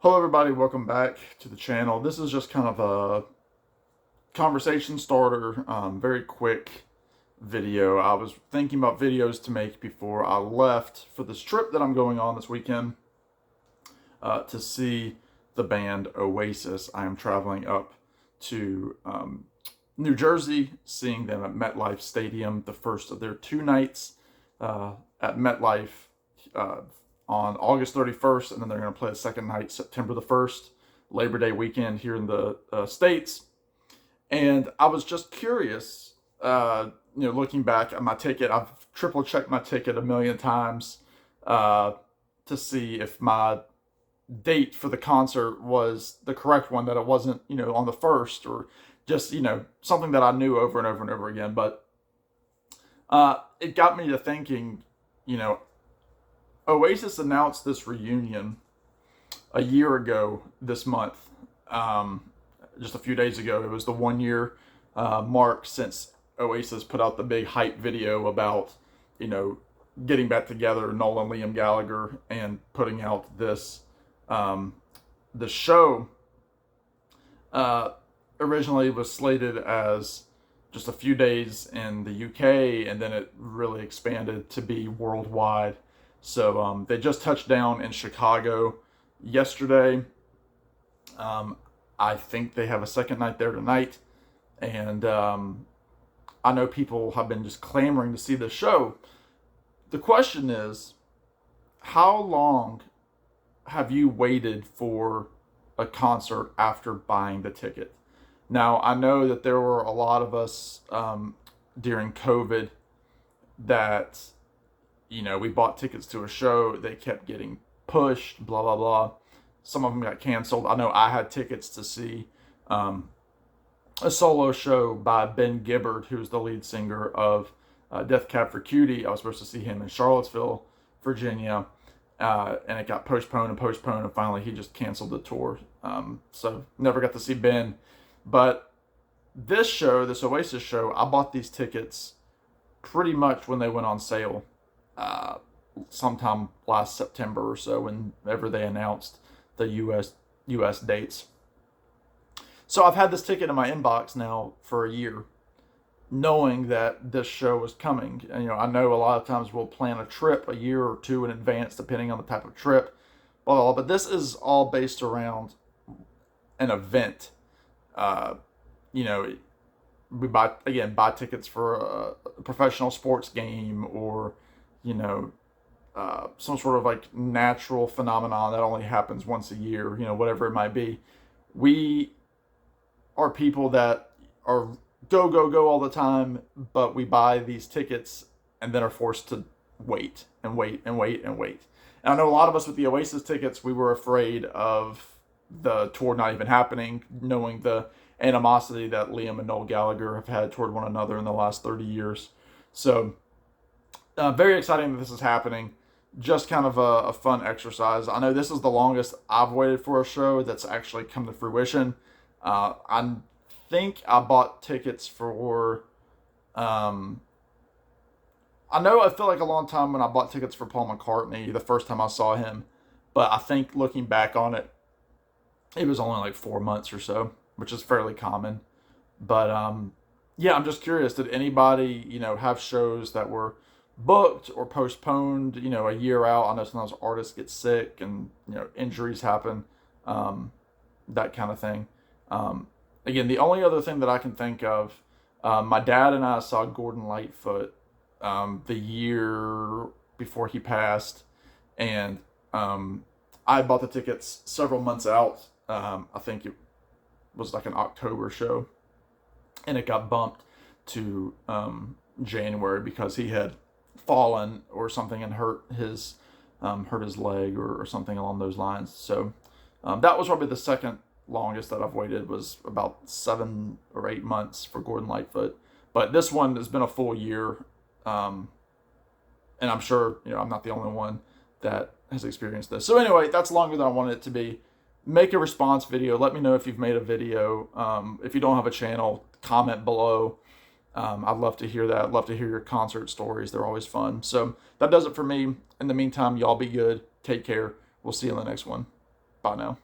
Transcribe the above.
Hello everybody, welcome back to the channel. This is just kind of a conversation starter, very quick video. I was thinking about videos to make before I left for this trip that I'm going on this weekend to see the band Oasis. I am traveling up to New Jersey, seeing them at MetLife Stadium, the first of their two nights at MetLife on August 31st, and then they're going to play the second night September the 1st, Labor Day weekend here in the States. And I was just curious, looking back at my ticket, I've triple checked my ticket a million times to see if my date for the concert was the correct one, that it wasn't, on the 1st, or just, something that I knew over and over and over again. But it got me to thinking, Oasis announced this reunion a year ago this month. Just a few days ago, it was the 1 year mark since Oasis put out the big hype video about, getting back together, Noel and Liam Gallagher, and putting out this, the show originally was slated as just a few days in the UK, and then it really expanded to be worldwide. So they just touched down in Chicago yesterday. I think they have a second night there tonight. And I know people have been just clamoring to see the show. The question is, how long have you waited for a concert after buying the ticket? Now, I know that there were a lot of us during COVID that, we bought tickets to a show, they kept getting pushed, blah, blah, blah. Some of them got canceled. I know I had tickets to see a solo show by Ben Gibbard, who's the lead singer of Death Cab for Cutie. I was supposed to see him in Charlottesville, Virginia, and it got postponed, and finally he just canceled the tour. So never got to see Ben. But this show, this Oasis show, I bought these tickets pretty much when they went on sale. Sometime last September or so, whenever they announced the US dates. So I've had this ticket in my inbox now for a year, knowing that this show was coming. And, I know a lot of times we'll plan a trip a year or two in advance, depending on the type of trip, blah, blah, blah. But this is all based around an event. We buy tickets for a professional sports game, or some sort of like natural phenomenon that only happens once a year, whatever it might be. We are people that are go, go, go all the time, but we buy these tickets and then are forced to wait and wait and wait and wait. And I know a lot of us with the Oasis tickets, we were afraid of the tour not even happening, knowing the animosity that Liam and Noel Gallagher have had toward one another in the last 30 years. So very exciting that this is happening. Just kind of a fun exercise. I know this is the longest I've waited for a show that's actually come to fruition. I think I bought tickets for, I feel like a long time when I bought tickets for Paul McCartney the first time I saw him. But I think looking back on it, it was only like 4 months or so, which is fairly common. But yeah, I'm just curious, did anybody, have shows that were booked or postponed, a year out? I know sometimes artists get sick and, injuries happen, that kind of thing. Again, the only other thing that I can think of, my dad and I saw Gordon Lightfoot the year before he passed, and I bought the tickets several months out. I think it was like an October show, and it got bumped to January because he had fallen or something and hurt his leg or something along those lines. So that was probably the second longest that I've waited, was about 7 or 8 months for Gordon Lightfoot. But this one has been a full year, and I'm sure I'm not the only one that has experienced this. So anyway, that's longer than I wanted it to be. Make a response video. Let me know if you've made a video. If you don't have a channel, comment below. I'd love to hear that. I'd love to hear your concert stories. They're always fun. So that does it for me. In the meantime, y'all be good. Take care. We'll see you in the next one. Bye now.